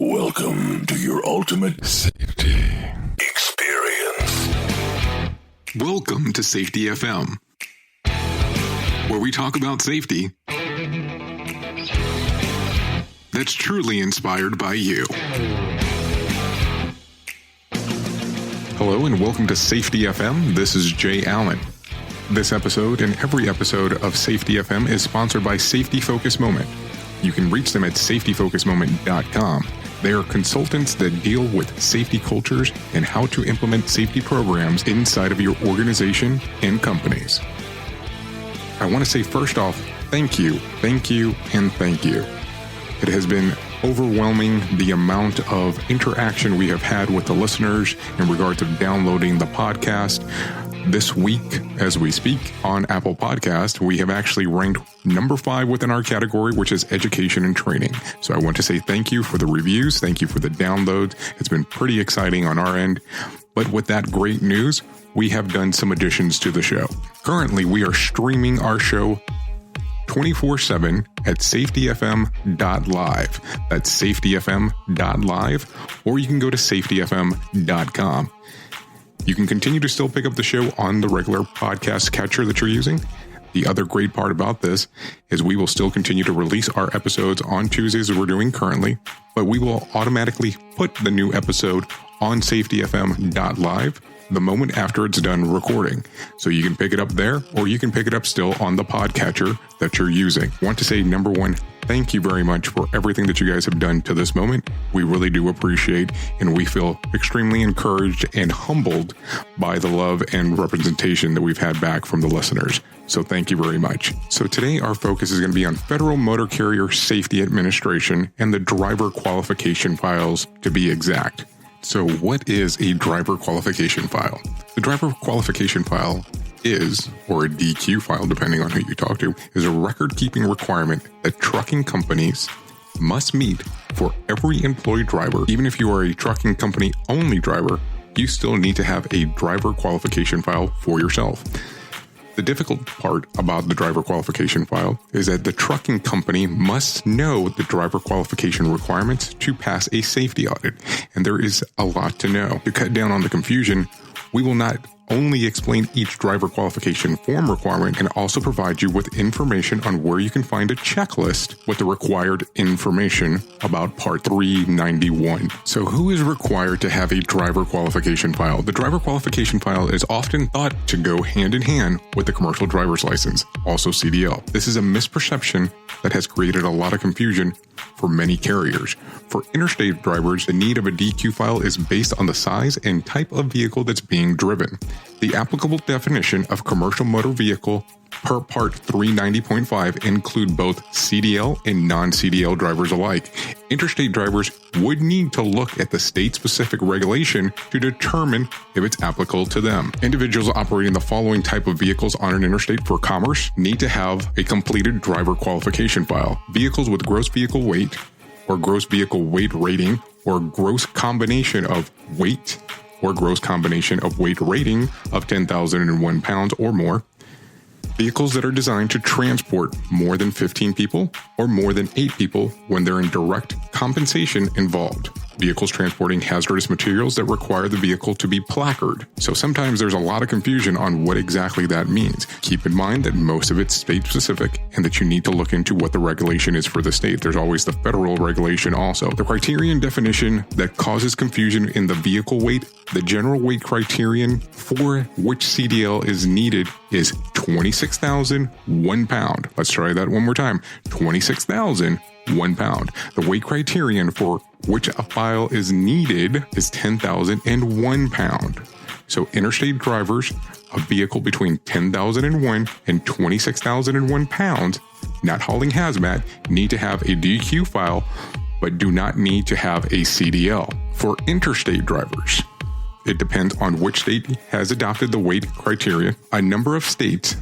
Welcome to your ultimate safety experience. Welcome to Safety FM, where we talk about safety that's truly inspired by you. Hello and welcome to Safety FM. This is Jay Allen. This episode and every episode of Safety FM is sponsored by Safety Focus Moment. You can reach them at safetyfocusmoment.com. They are consultants that deal with safety cultures and how to implement safety programs inside of your organization and companies. I want to say first off, thank you, and thank you. It has been overwhelming the amount of interaction we have had with the listeners in regards of downloading the podcast. This week, as we speak, on Apple Podcast, we have actually ranked number 5 within our category, which is education and training. So I want to say thank you for the reviews. Thank you for the downloads. It's been pretty exciting on our end. But with that great news, we have done some additions to the show. Currently, we are streaming our show 24/7 at safetyfm.live. That's safetyfm.live, or you can go to safetyfm.com. You can continue to still pick up the show on the regular podcast catcher that you're using. The other great part about this is we will still continue to release our episodes on Tuesdays as we're doing currently, but we will automatically put the new episode on safetyfm.live the moment after it's done recording. So you can pick it up there, or you can pick it up still on the podcatcher that you're using. I want to say, number one, thank you very much for everything that you guys have done to this moment. We really do appreciate, and we feel extremely encouraged and humbled by the love and representation that we've had back from the listeners. So thank you very much. So today our focus is going to be on Federal Motor Carrier Safety Administration and the driver qualification files, to be exact. So what is a driver qualification file? The driver qualification file is, or a DQ file, depending on who you talk to, is a record-keeping requirement that trucking companies must meet for every employed driver. Even if you are a trucking company-only driver, you still need to have a driver qualification file for yourself. The difficult part about the driver qualification file is that the trucking company must know the driver qualification requirements to pass a safety audit, and there is a lot to know. To cut down on the confusion, we will not only explain each driver qualification form requirement and also provide you with information on where you can find a checklist with the required information about Part 391. So who is required to have a driver qualification file? The driver qualification file is often thought to go hand in hand with the commercial driver's license, also CDL. This is a misperception that has created a lot of confusion for many carriers. For interstate drivers, the need of a DQ file is based on the size and type of vehicle that's being driven. The applicable definition of commercial motor vehicle per Part 390.5 include both CDL and non-CDL drivers alike. Interstate drivers would need to look at the state-specific regulation to determine if it's applicable to them. Individuals operating the following type of vehicles on an interstate for commerce need to have a completed driver qualification file. Vehicles with gross vehicle weight or gross vehicle weight rating or gross combination of weight or gross combination of weight rating of 10,001 pounds or more. Vehicles that are designed to transport more than 15 people or more than 8 people when they're in direct compensation involved. Vehicles transporting hazardous materials that require the vehicle to be placarded. So sometimes there's a lot of confusion on what exactly that means. Keep in mind that most of it's state specific and that you need to look into what the regulation is for the state. There's always the federal regulation also. The criterion definition that causes confusion in the vehicle weight, the general weight criterion for which CDL is needed is 26,001 pound. Let's try that one more time. 26,001 pound. The weight criterion for which a file is needed is 10,001 pound. So interstate drivers, a vehicle between 10,001 and 26,001 pounds, not hauling hazmat, need to have a DQ file, but do not need to have a CDL. For interstate drivers, it depends on which state has adopted the weight criterion. A number of states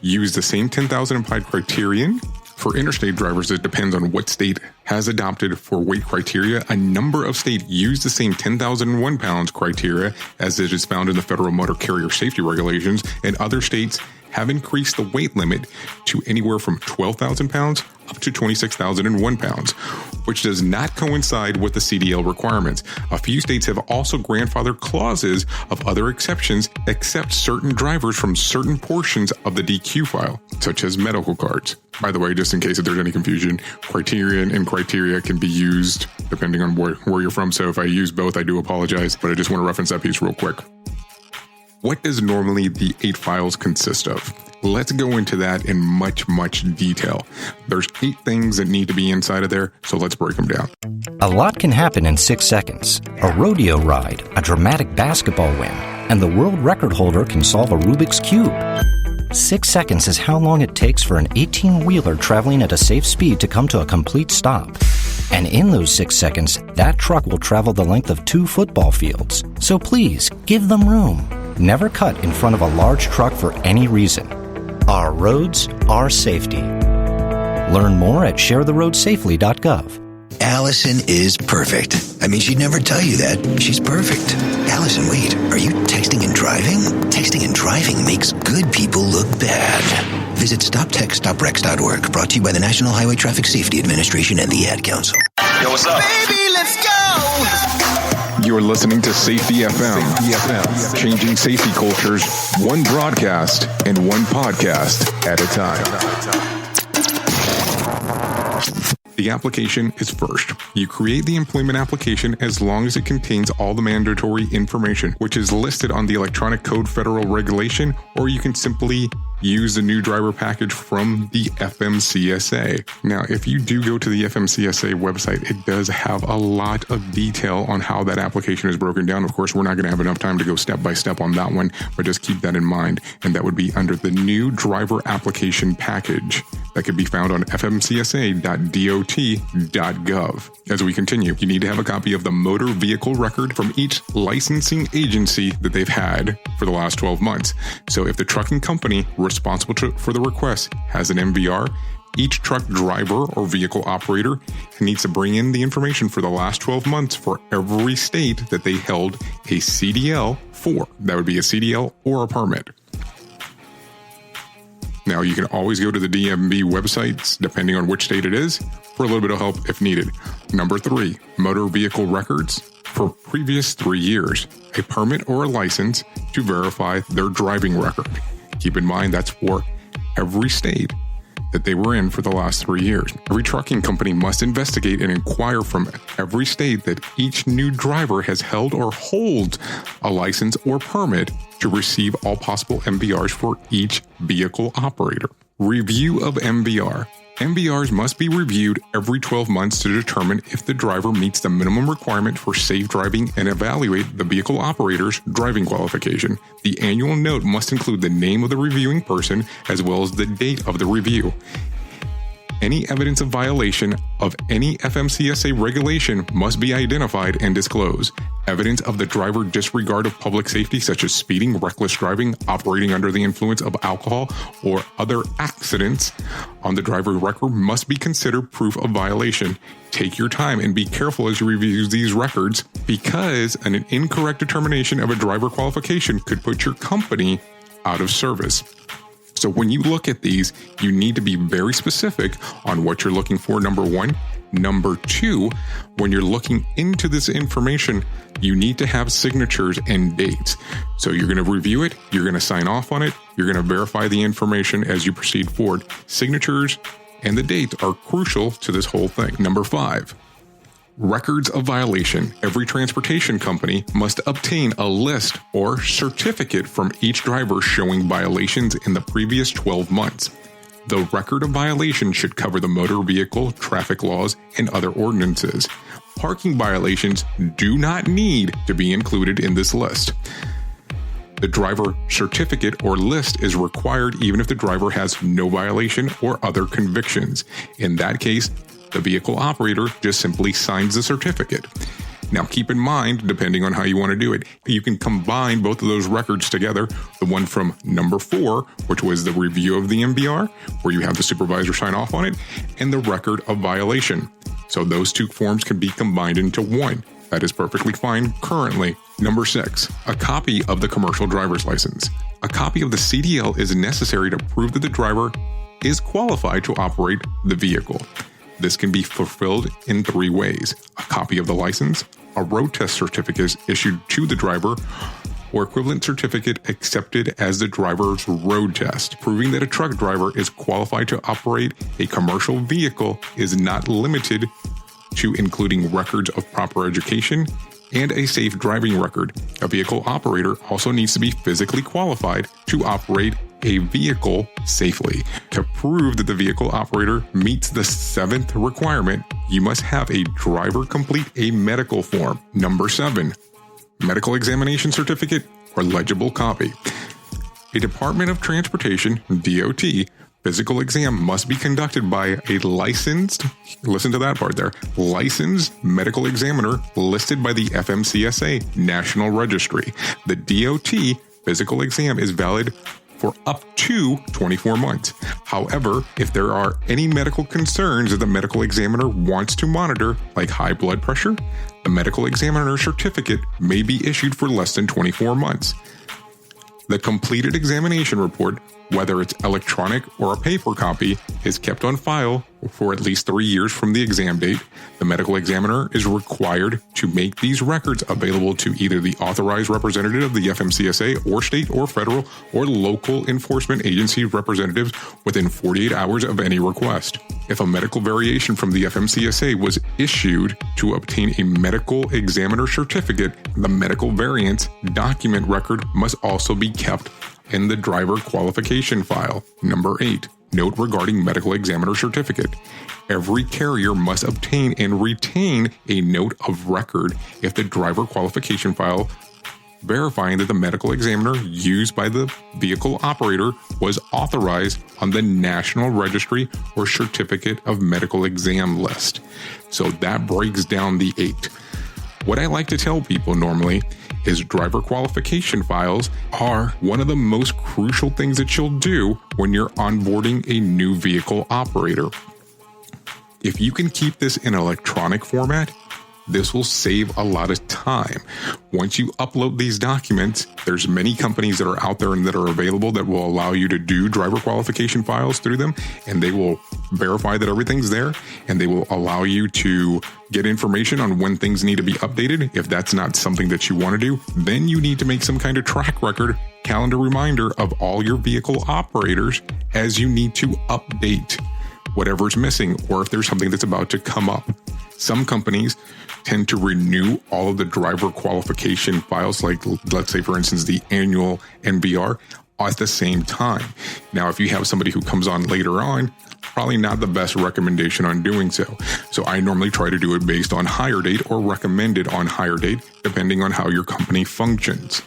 use the same 10,000 pound criterion. For interstate drivers, it depends on what state has adopted for weight criteria. A number of states use the same 10,001 pounds criteria as it is found in the Federal Motor Carrier Safety Regulations, and other states have increased the weight limit to anywhere from 12,000 pounds up to 26,001 pounds, which does not coincide with the CDL requirements. A few states have also grandfathered clauses of other exceptions except certain drivers from certain portions of the DQ file, such as medical cards. By the way, just in case if there's any confusion, criterion and criteria can be used depending on where you're from. So if I use both, I do apologize, but I just want to reference that piece real quick. What does normally the 8 files consist of? Let's go into that in much detail. There's 8 things that need to be inside of there, so let's break them down. A lot can happen in 6 seconds. A rodeo ride, a dramatic basketball win, and the world record holder can solve a Rubik's Cube. 6 seconds is how long it takes for an 18-wheeler traveling at a safe speed to come to a complete stop. And in those 6 seconds, that truck will travel the length of 2 football fields. So please, give them room. Never cut in front of a large truck for any reason. Our roads, our safety. Learn more at sharetheroadsafely.gov. Allison is perfect. I mean, she'd never tell you that. She's perfect. Allison, wait, are you texting and driving? Texting and driving makes good people look bad. Visit StopTextStopWrecks.org, brought to you by the National Highway Traffic Safety Administration and the Ad Council. Yo, what's up? Baby, let's go! You're listening to Safety FM, changing safety cultures one broadcast and one podcast at a time. The application is first. You create the employment application as long as it contains all the mandatory information, which is listed on the Electronic Code Federal Regulation, or you can simply use the new driver package from the FMCSA. Now, if you do go to the FMCSA website, it does have a lot of detail on how that application is broken down. Of course, we're not going to have enough time to go step by step on that one, but just keep that in mind. And that would be under the new driver application package that could be found on fmcsa.dot.gov. As we continue, you need to have a copy of the motor vehicle record from each licensing agency that they've had for the last 12 months. So if the trucking company responsible for the request has an MVR, each truck driver or vehicle operator needs to bring in the information for the last 12 months for every state that they held a CDL for. That would be a CDL or a permit. Now, you can always go to the DMV websites, depending on which state it is, for a little bit of help if needed. Number 3, motor vehicle records for previous 3 years, a permit or a license to verify their driving record. Keep in mind that's for every state that they were in for the last 3 years. Every trucking company must investigate and inquire from every state that each new driver has held or holds a license or permit to receive all possible MVRs for each vehicle operator. Review of MVR. MVRs must be reviewed every 12 months to determine if the driver meets the minimum requirement for safe driving and evaluate the vehicle operator's driving qualification. The annual note must include the name of the reviewing person as well as the date of the review. Any evidence of violation of any FMCSA regulation must be identified and disclosed. Evidence of the driver disregard of public safety, such as speeding, reckless driving, operating under the influence of alcohol, or other accidents on the driver record must be considered proof of violation. Take your time and be careful as you review these records, because an incorrect determination of a driver qualification could put your company out of service. So when you look at these, you need to be very specific on what you're looking for, number 1. Number 2, when you're looking into this information, you need to have signatures and dates. So you're going to review it, you're going to sign off on it, you're going to verify the information as you proceed forward. Signatures and the dates are crucial to this whole thing. Number 5. Records of violation. Every transportation company must obtain a list or certificate from each driver showing violations in the previous 12 months. The record of violation should cover the motor vehicle, traffic laws, and other ordinances. Parking violations do not need to be included in this list. The driver certificate or list is required even if the driver has no violation or other convictions. In that case, the vehicle operator just simply signs the certificate. Now, keep in mind, depending on how you want to do it, you can combine both of those records together. The one from number 4, which was the review of the MVR, where you have the supervisor sign off on it, and the record of violation. So those 2 forms can be combined into one. That is perfectly fine currently. Number 6, a copy of the commercial driver's license. A copy of the CDL is necessary to prove that the driver is qualified to operate the vehicle. This can be fulfilled in 3 ways: a copy of the license, a road test certificate issued to the driver, or equivalent certificate accepted as the driver's road test. Proving that a truck driver is qualified to operate a commercial vehicle is not limited to including records of proper education and a safe driving record. A vehicle operator also needs to be physically qualified to operate a vehicle safely. To prove that the vehicle operator meets the 7th requirement, you must have a driver complete a medical form. Number 7, medical examination certificate or legible copy. A Department of Transportation, DOT, physical exam must be conducted by a licensed, listen to that part there, licensed medical examiner listed by the FMCSA National Registry. The DOT physical exam is valid for up to 24 months. However, if there are any medical concerns that the medical examiner wants to monitor, like high blood pressure, the medical examiner certificate may be issued for less than 24 months. The completed examination report, whether it's electronic or a paper copy, is kept on file for at least 3 years from the exam date. The medical examiner is required to make these records available to either the authorized representative of the FMCSA or state or federal or local enforcement agency representatives within 48 hours of any request. If a medical variation from the FMCSA was issued to obtain a medical examiner certificate, the medical variance document record must also be kept in the driver qualification file. Number 8, note regarding medical examiner certificate. Every carrier must obtain and retain a note of record if the driver qualification file verifying that the medical examiner used by the vehicle operator was authorized on the National Registry or Certificate of Medical Exam list. So that breaks down the 8. What I like to tell people normally is driver qualification files are one of the most crucial things that you'll do when you're onboarding a new vehicle operator. If you can keep this in electronic format, this will save a lot of time. Once you upload these documents, there's many companies that are out there and that are available that will allow you to do driver qualification files through them, and they will verify that everything's there, and they will allow you to get information on when things need to be updated. If that's not something that you want to do, then you need to make some kind of track record, calendar reminder of all your vehicle operators as you need to update whatever's missing or if there's something that's about to come up. Some companies tend to renew all of the driver qualification files, like let's say, for instance, the annual NBR at the same time. Now, if you have somebody who comes on later on, probably not the best recommendation on doing so. So I normally try to do it based on hire date or recommended on hire date, depending on how your company functions.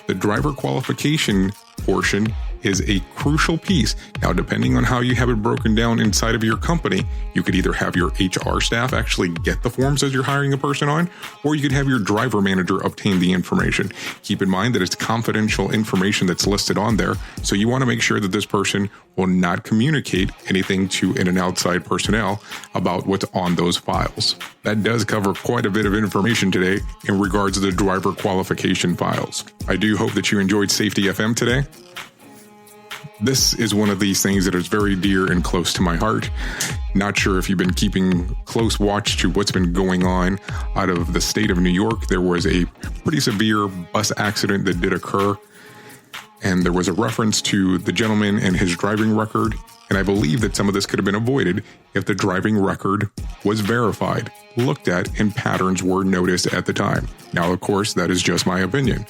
The driver qualification portion is a crucial piece. Now, depending on how you have it broken down inside of your company, you could either have your HR staff actually get the forms as you're hiring a person on, or you could have your driver manager obtain the information. Keep in mind that it's confidential information that's listed on there, so you want to make sure that this person will not communicate anything to in and outside personnel about what's on those files. That does cover quite a bit of information today in regards to the driver qualification files. I do hope that you enjoyed Safety FM today. This is one of these things that is very dear and close to my heart. Not sure if you've been keeping close watch to what's been going on out of the state of New York. There was a pretty severe bus accident that did occur, and there was a reference to the gentleman and his driving record. And I believe that some of this could have been avoided if the driving record was verified, looked at, and patterns were noticed at the time. Now, of course, that is just my opinion.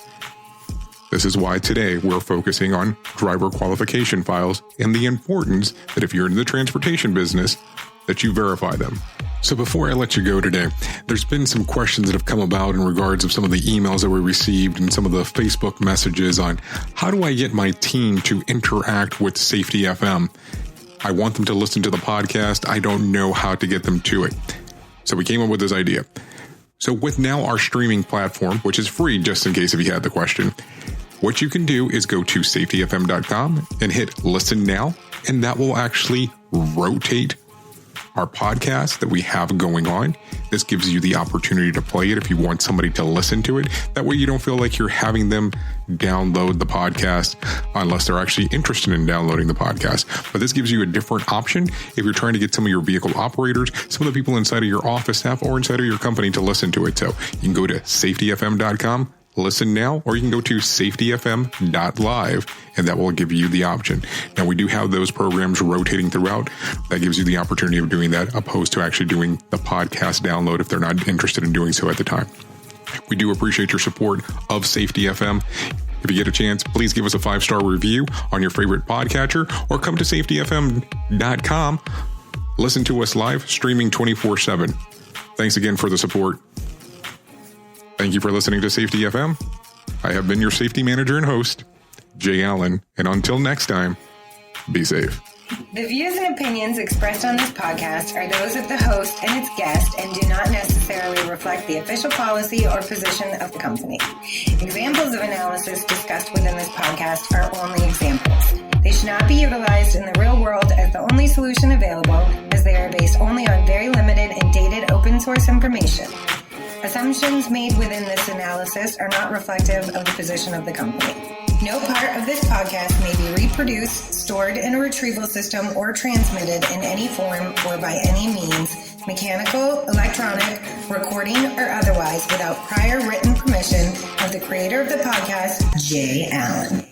This is why today we're focusing on driver qualification files and the importance that if you're in the transportation business, that you verify them. So before I let you go today, there's been some questions that have come about in regards of some of the emails that we received and some of the Facebook messages on how do I get my team to interact with Safety FM? I want them to listen to the podcast. I don't know how to get them to it. So we came up with this idea. So with now our streaming platform, which is free, just in case if you had the question, what you can do is go to safetyfm.com and hit listen now, and that will actually rotate our podcast that we have going on. This gives you the opportunity to play it if you want somebody to listen to it. That way you don't feel like you're having them download the podcast unless they're actually interested in downloading the podcast. But this gives you a different option if you're trying to get some of your vehicle operators, some of the people inside of your office staff or inside of your company to listen to it. So you can go to safetyfm.com, listen now, or you can go to safetyfm.live, and that will give you the option. Now, we do have those programs rotating throughout. That gives you the opportunity of doing that, opposed to actually doing the podcast download if they're not interested in doing so at the time. We do appreciate your support of Safety FM. If you get a chance, please give us a 5-star review on your favorite podcatcher or come to safetyfm.com. Listen to us live, streaming 24/7. Thanks again for the support. Thank you for listening to Safety FM. I have been your safety manager and host, Jay Allen, and until next time, be safe. The views and opinions expressed on this podcast are those of the host and its guest and do not necessarily reflect the official policy or position of the company. Examples of analysis discussed within this podcast are only examples. They should not be utilized in the real world as the only solution available, as they are based only on very limited and dated open source information. Assumptions made within this analysis are not reflective of the position of the company. No part of this podcast may be reproduced, stored in a retrieval system, or transmitted in any form or by any means, mechanical, electronic, recording, or otherwise, without prior written permission of the creator of the podcast, Jay Allen.